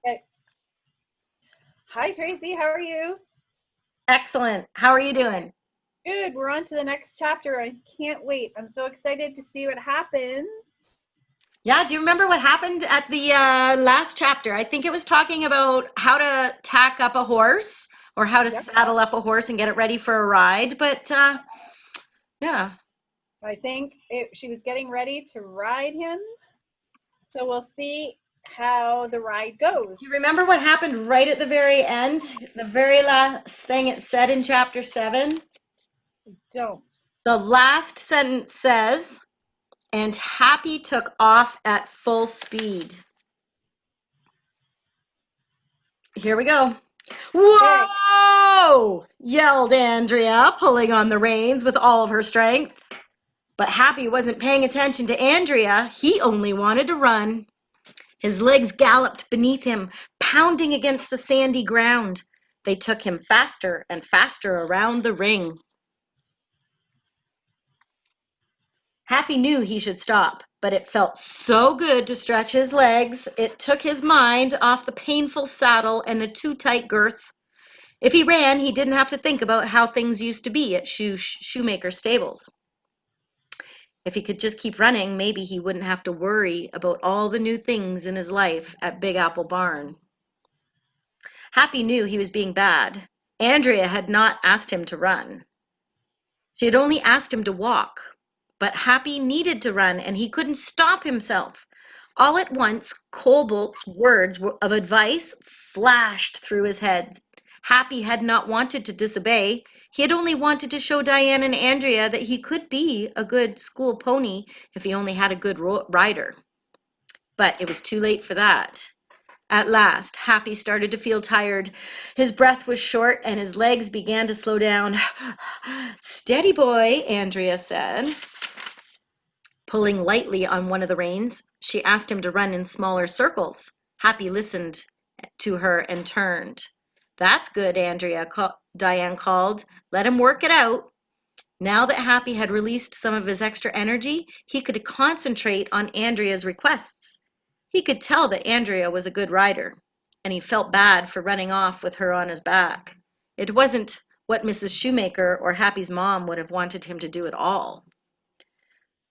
Okay. Hi, Tracy. How are you? Excellent. How are you doing? Good. We're on to the next chapter. I can't wait. I'm so excited to see what happens. Yeah, do you remember what happened at the last chapter? I think it was talking about how to tack up a horse or how to Yep. saddle up a horse and get it ready for a ride. But yeah. I think she was getting ready to ride him. So we'll see how the ride Do you goes. remember what happened right at the very end? The very last thing it said in chapter 7? Don't. The last sentence says, and Happy took off at full speed. Here we go. Okay. Whoa! Yelled Andrea, pulling on the reins with all of her strength. But Happy wasn't paying attention to Andrea. He only wanted to run. His legs galloped beneath him, pounding against the sandy ground. They took him faster and faster around the ring. Happy knew he should stop, but it felt so good to stretch his legs. It took his mind off the painful saddle and the too tight girth. If he ran, he didn't have to think about how things used to be at shoemaker stables. If he could just keep running, maybe he wouldn't have to worry about all the new things in his life at Big Apple Barn. Happy knew he was being bad. Andrea had not asked him to run. She had only asked him to walk. But Happy needed to run, and he couldn't stop himself. All at once, Cobalt's words of advice flashed through his head. Happy had not wanted to disobey. He had only wanted to show Diane and Andrea that he could be a good school pony if he only had a good rider. But it was too late for that. At last, Happy started to feel tired. His breath was short and his legs began to slow down. Steady, boy, Andrea said. Pulling lightly on one of the reins, she asked him to run in smaller circles. Happy listened to her and turned. That's good, Diane called. Let him work it out. Now that Happy had released some of his extra energy, he could concentrate on Andrea's requests. He could tell that Andrea was a good rider, and he felt bad for running off with her on his back. It wasn't what Mrs. Shoemaker or Happy's mom would have wanted him to do at all.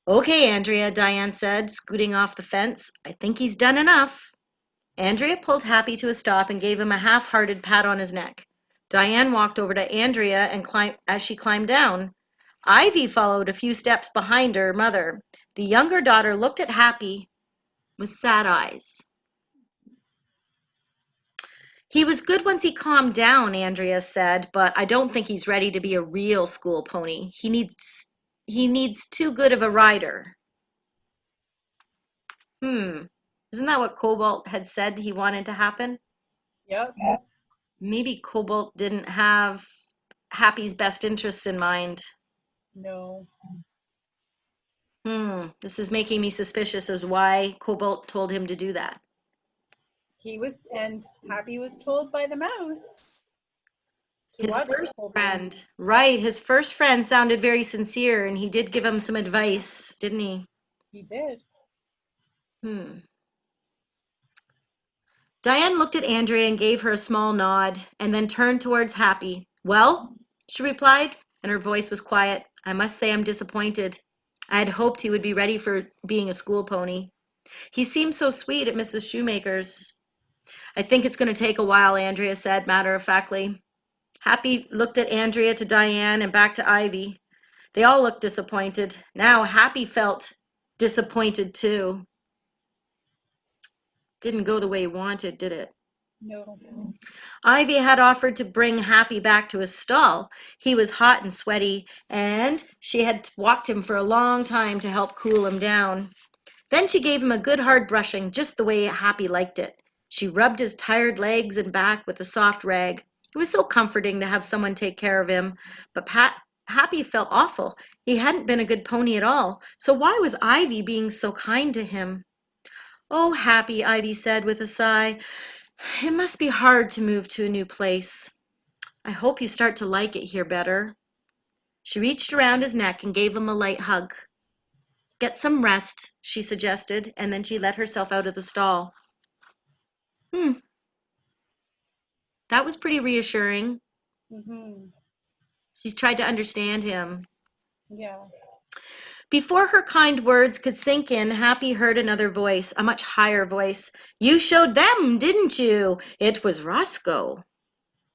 Okay, Andrea, Diane said, scooting off the fence. I think he's done enough. Andrea pulled Happy to a stop and gave him a half-hearted pat on his neck. Diane walked over to Andrea and as she climbed down. Ivy followed a few steps behind her mother. The younger daughter looked at Happy with sad eyes. He was good once he calmed down, Andrea said, but I don't think he's ready to be a real school pony. He needs too good of a rider. Hmm. Isn't that what Cobalt had said he wanted to happen? Yep. Maybe Cobalt didn't have Happy's best interests in mind. No. This is making me suspicious as why Cobalt told him to do that. And Happy was told by the mouse to His watch first Cobalt. friend, right, his first friend sounded very sincere and he did give him some advice, didn't he? He did. Hmm. Diane looked at Andrea and gave her a small nod and then turned towards Happy. Well, she replied, and her voice was quiet. I must say I'm disappointed. I had hoped he would be ready for being a school pony. He seemed so sweet at Mrs. Shoemaker's. I think it's going to take a while, Andrea said matter-of-factly. Happy looked at Andrea to Diane and back to Ivy. They all looked disappointed. Now Happy felt disappointed too. Didn't go the way he wanted, did it? No. Ivy had offered to bring Happy back to his stall. He was hot and sweaty, and she had walked him for a long time to help cool him down. Then she gave him a good hard brushing, just the way Happy liked it. She rubbed his tired legs and back with a soft rag. It was so comforting to have someone take care of him, but Happy felt awful. He hadn't been a good pony at all, so why was Ivy being so kind to him? Oh, Happy, Ivy said with a sigh. It must be hard to move to a new place. I hope you start to like it here better. She reached around his neck and gave him a light hug. Get some rest, she suggested, and then she let herself out of the stall. Hmm, That was pretty reassuring. Mm-hmm. She's tried to understand him. Yeah. Before her kind words could sink in, Happy heard another voice, a much higher voice. You showed them, didn't you? It was Roscoe.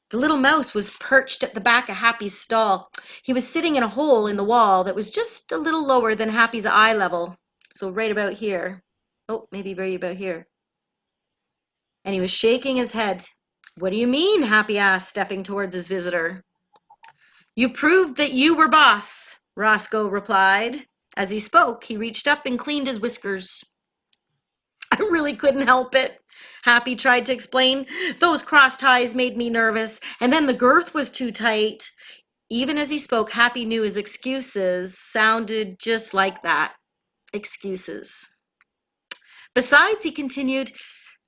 The little mouse was perched at the back of Happy's stall. He was sitting in a hole in the wall that was just a little lower than Happy's eye level. So right about here. Oh, maybe right about here. And he was shaking his head. What do you mean? Happy asked, stepping towards his visitor. You proved that you were boss, Roscoe replied. As he spoke, he reached up and cleaned his whiskers. I really couldn't help it, Happy tried to explain. Those cross ties made me nervous, and then the girth was too tight. Even as he spoke, Happy knew his excuses sounded just like that. Excuses. Besides, he continued,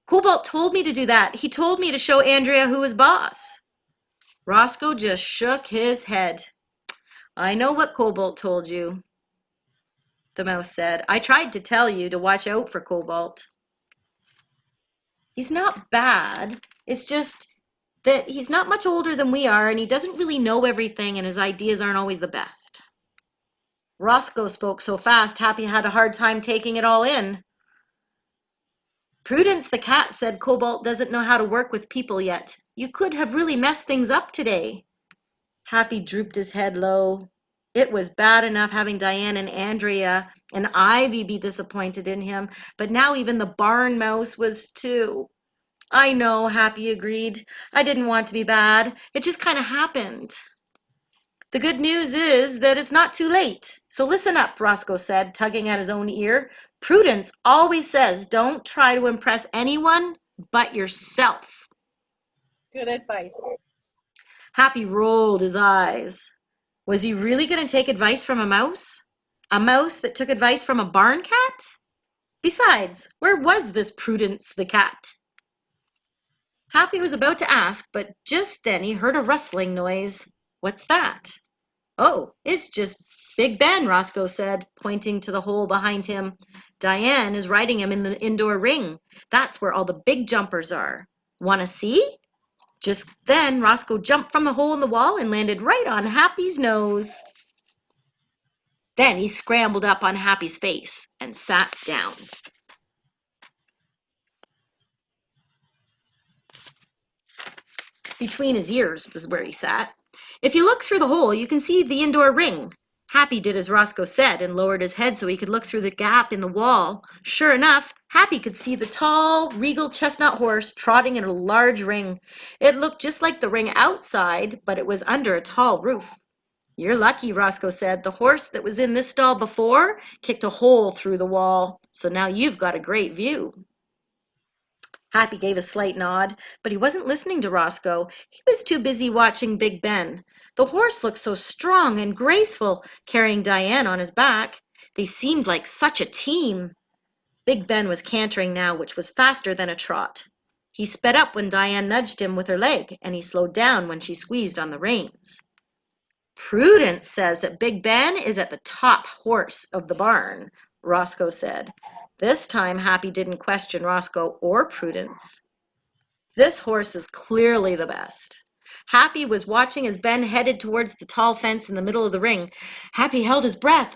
Cobalt told me to do that. He told me to show Andrea who was boss. Roscoe just shook his head. I know what Cobalt told you, the mouse said. I tried to tell you to watch out for Cobalt. He's not bad. It's just that he's not much older than we are, and he doesn't really know everything, and his ideas aren't always the best. Roscoe spoke so fast, Happy had a hard time taking it all in. Prudence the cat said Cobalt doesn't know how to work with people yet. You could have really messed things up today. Happy drooped his head low. It was bad enough having Diane and Andrea and Ivy be disappointed in him, but now even the barn mouse was too. I know, Happy agreed. I didn't want to be bad. It just kind of happened. The good news is that it's not too late. So listen up, Roscoe said, tugging at his own ear. Prudence always says don't try to impress anyone but yourself. Good advice. Happy rolled his eyes. Was he really going to take advice from a mouse? A mouse that took advice from a barn cat? Besides, where was this Prudence the cat? Happy was about to ask, but just then he heard a rustling noise. What's that? Oh, it's just Big Ben, Roscoe said, pointing to the hole behind him. Diane is riding him in the indoor ring. That's where all the big jumpers are. Want to see? Just then, Roscoe jumped from the hole in the wall and landed right on Happy's nose. Then he scrambled up on Happy's face and sat down. Between his ears is where he sat. If you look through the hole, you can see the indoor ring. Happy did as Roscoe said and lowered his head so he could look through the gap in the wall. Sure enough, Happy could see the tall, regal chestnut horse trotting in a large ring. It looked just like the ring outside, but it was under a tall roof. You're lucky, Roscoe said. The horse that was in this stall before kicked a hole through the wall, so now you've got a great view. Happy gave a slight nod, but he wasn't listening to Roscoe. He was too busy watching Big Ben. The horse looked so strong and graceful, carrying Diane on his back. They seemed like such a team. Big Ben was cantering now, which was faster than a trot. He sped up when Diane nudged him with her leg, and he slowed down when she squeezed on the reins. Prudence says that Big Ben is at the top horse of the barn, Roscoe said. This time Happy didn't question Roscoe or Prudence. This horse is clearly the best. Happy was watching as Ben headed towards the tall fence in the middle of the ring. Happy held his breath.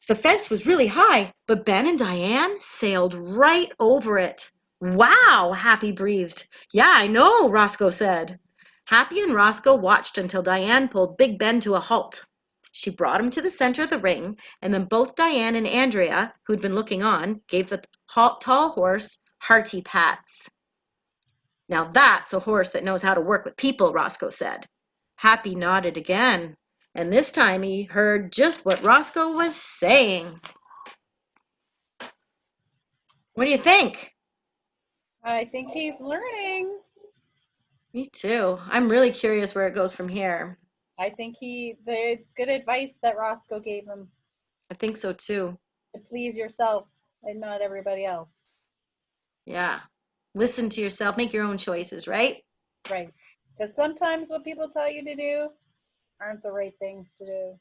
The fence was really high, but Ben and Diane sailed right over it. Wow, Happy breathed. Yeah, I know, Roscoe said. Happy and Roscoe watched until Diane pulled Big Ben to a halt. She brought him to the center of the ring, and then both Diane and Andrea, who'd been looking on, gave the tall horse hearty pats. Now that's a horse that knows how to work with people, Roscoe said. Happy nodded again, and this time he heard just what Roscoe was saying. What do you think? I think he's learning. Me too. I'm really curious where it goes from here. I think it's good advice that Roscoe gave him I think so too. to please yourself and not everybody else. Yeah. Listen to yourself, make your own choices, right? Right. Because sometimes what people tell you to do aren't the right things to do.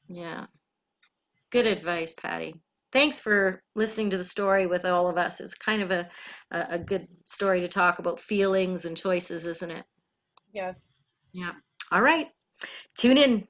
Yeah. Good advice, Patty. thanks for listening to the story with all of us. It's kind of a good story to talk about feelings and choices, isn't it? Yes. Yeah. All right. Tune in